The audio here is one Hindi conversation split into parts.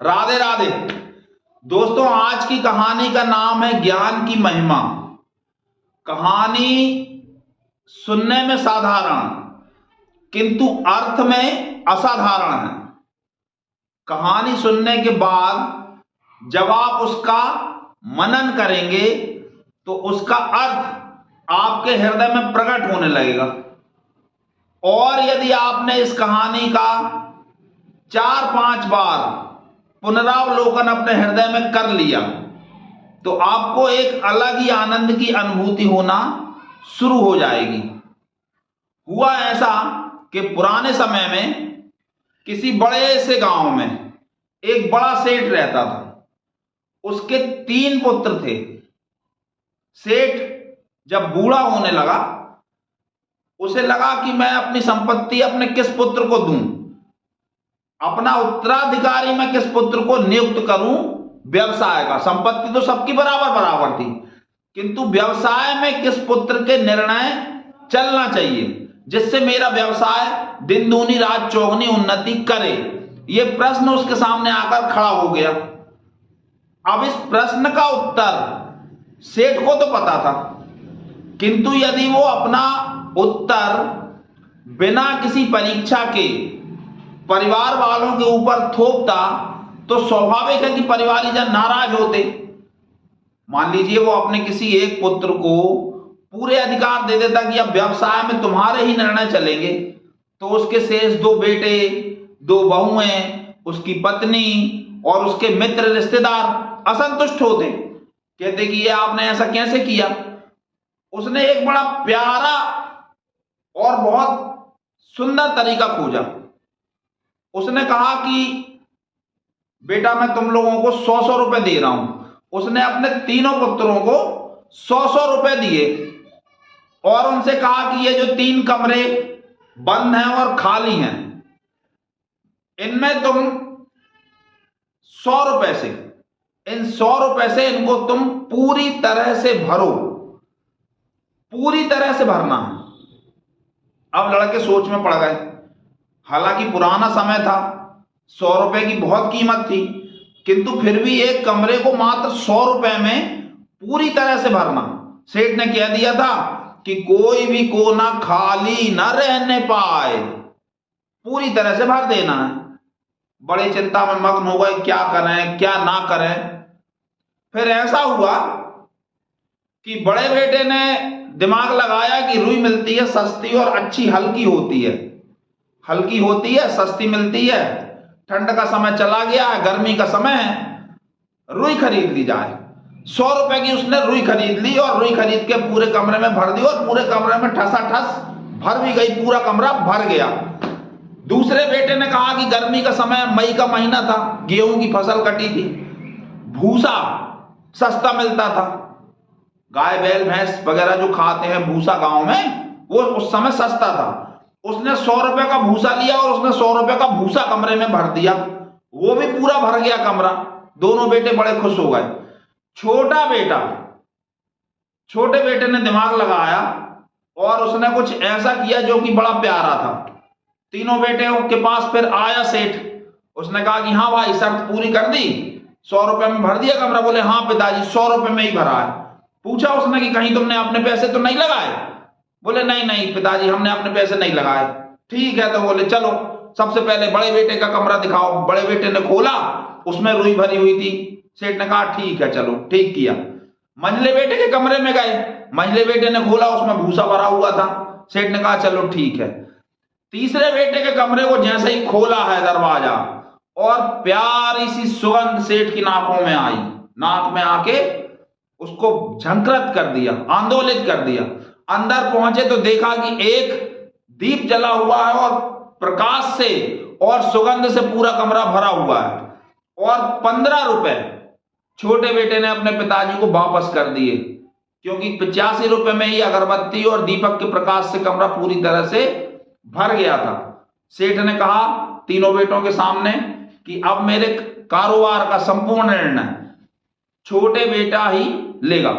राधे राधे। दोस्तों, आज की कहानी का नाम है ज्ञान की महिमा। कहानी सुनने में साधारण किंतु अर्थ में असाधारण है। कहानी सुनने के बाद जब आप उसका मनन करेंगे तो उसका अर्थ आपके हृदय में प्रकट होने लगेगा। और यदि आपने इस कहानी का 4-5 बार पुनरावलोकन अपने हृदय में कर लिया तो आपको एक अलग ही आनंद की अनुभूति होना शुरू हो जाएगी। हुआ ऐसा कि पुराने समय में किसी बड़े से गांव में एक बड़ा सेठ रहता था। उसके 3 पुत्र थे। सेठ जब बूढ़ा होने लगा, उसे लगा कि मैं अपनी संपत्ति अपने किस पुत्र को दूं, अपना उत्तराधिकारी मैं किस पुत्र को नियुक्त करूं व्यवसाय का। संपत्ति तो सबकी बराबर बराबर थी, किंतु व्यवसाय में किस पुत्र के निर्णय चलना चाहिए जिससे मेरा व्यवसाय दिन दूनी रात चौगनी उन्नति करे। यह प्रश्न उसके सामने आकर खड़ा हो गया। अब इस प्रश्न का उत्तर सेठ को तो पता था, किंतु यदि वो अपना उत्तर बिना किसी परीक्षा के परिवार वालों के ऊपर थोपता तो स्वाभाविक है कि परिवारीजन नाराज होते। मान लीजिए वो अपने किसी एक पुत्र को पूरे अधिकार दे देता कि अब व्यवसाय में तुम्हारे ही निर्णय चलेंगे, तो उसके शेष 2 बेटे, 2 बहुएं, उसकी पत्नी और उसके मित्र रिश्तेदार असंतुष्ट होते। कहते कि ये आपने ऐसा कैसे किया। उसने एक बड़ा प्यारा और बहुत सुंदर तरीका खोजा। उसने कहा कि बेटा मैं तुम लोगों को 100-100 रुपए दे रहा हूं। उसने अपने तीनों पुत्रों को 100-100 रुपए दिए और उनसे कहा कि ये जो 3 कमरे बंद हैं और खाली हैं, इनमें तुम 100 रुपए से, इन 100 रुपए से इनको तुम पूरी तरह से भरो, पूरी तरह से भरना है। अब लड़के सोच में पड़ गए। हालांकि पुराना समय था, 100 रुपए की बहुत कीमत थी, किंतु फिर भी एक कमरे को मात्र 100 रुपए में पूरी तरह से भरना। सेठ ने कह दिया था कि कोई भी कोना खाली न रहने पाए, पूरी तरह से भर देना है। बड़े चिंता में मग्न हो गए, क्या करें क्या ना करें। फिर ऐसा हुआ कि बड़े बेटे ने दिमाग लगाया कि रुई मिलती है सस्ती और अच्छी, हल्की होती है, हल्की होती है, सस्ती मिलती है। ठंड का समय चला गया है, गर्मी का समय है, रुई खरीद ली जाए। 100 रुपए की उसने रुई खरीद ली और रुई खरीद के पूरे कमरे में भर दी और पूरे कमरे में ठसाठस भर भी गई, पूरा कमरा भर गया। दूसरे बेटे ने कहा कि गर्मी का समय, मई का महीना था, गेहूं की फसल कटी थी, भूसा सस्ता मिलता था। गाय बैल भैंस वगैरह जो खाते हैं भूसा गांव में, वो उस समय सस्ता था। उसने 100 रुपए का भूसा लिया और उसने 100 रुपए का भूसा कमरे में भर दिया। वो भी पूरा भर गया कमरा। दोनों बेटे बड़े खुश हो गए। छोटे बेटे ने दिमाग लगाया और उसने कुछ ऐसा किया जो कि बड़ा प्यारा था। तीनों बेटे के पास फिर आया सेठ। उसने कहा कि हाँ भाई, शर्त पूरी कर दी, 100 रुपए में भर दिया कमरा। बोले हाँ पिताजी, 100 रुपए में ही भरा है। पूछा उसने कि कहीं तुमने अपने पैसे तो नहीं लगाए। बोले नहीं नहीं पिताजी, हमने अपने पैसे नहीं लगाए। ठीक है, तो बोले चलो सबसे पहले बड़े बेटे का कमरा दिखाओ। बड़े बेटे ने खोला, उसमें रुई भरी हुई थी। सेठ ने कहा ठीक है, चलो ठीक किया। मंझले बेटे के कमरे में गए, मंझले बेटे ने खोला, उसमें भूसा भरा हुआ था। सेठ ने कहा चलो ठीक है। तीसरे बेटे के कमरे को जैसे ही खोला है दरवाजा, और प्यारी सी सुगंध सेठ की नाकों में आई, नाक में आके उसको झंकृत कर दिया, आंदोलित कर दिया। अंदर पहुंचे तो देखा कि एक दीप जला हुआ है और प्रकाश से और सुगंध से पूरा कमरा भरा हुआ है। और 15 रुपए छोटे बेटे ने अपने पिताजी को वापस कर दिए, क्योंकि 85 रुपए में ही अगरबत्ती और दीपक के प्रकाश से कमरा पूरी तरह से भर गया था। सेठ ने कहा तीनों बेटों के सामने कि अब मेरे कारोबार का संपूर्ण निर्णय छोटे बेटा ही लेगा।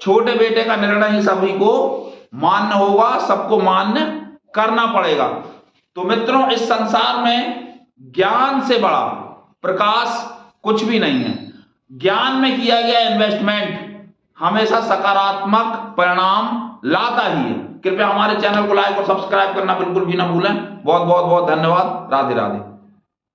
छोटे बेटे का निर्णय ही सभी को मान्य होगा, सबको मान्य करना पड़ेगा। तो मित्रों, इस संसार में ज्ञान से बड़ा प्रकाश कुछ भी नहीं है। ज्ञान में किया गया इन्वेस्टमेंट हमेशा सकारात्मक परिणाम लाता ही है। कृपया हमारे चैनल को लाइक और सब्सक्राइब करना बिल्कुल भी ना भूलें। बहुत बहुत बहुत धन्यवाद। राधे राधे।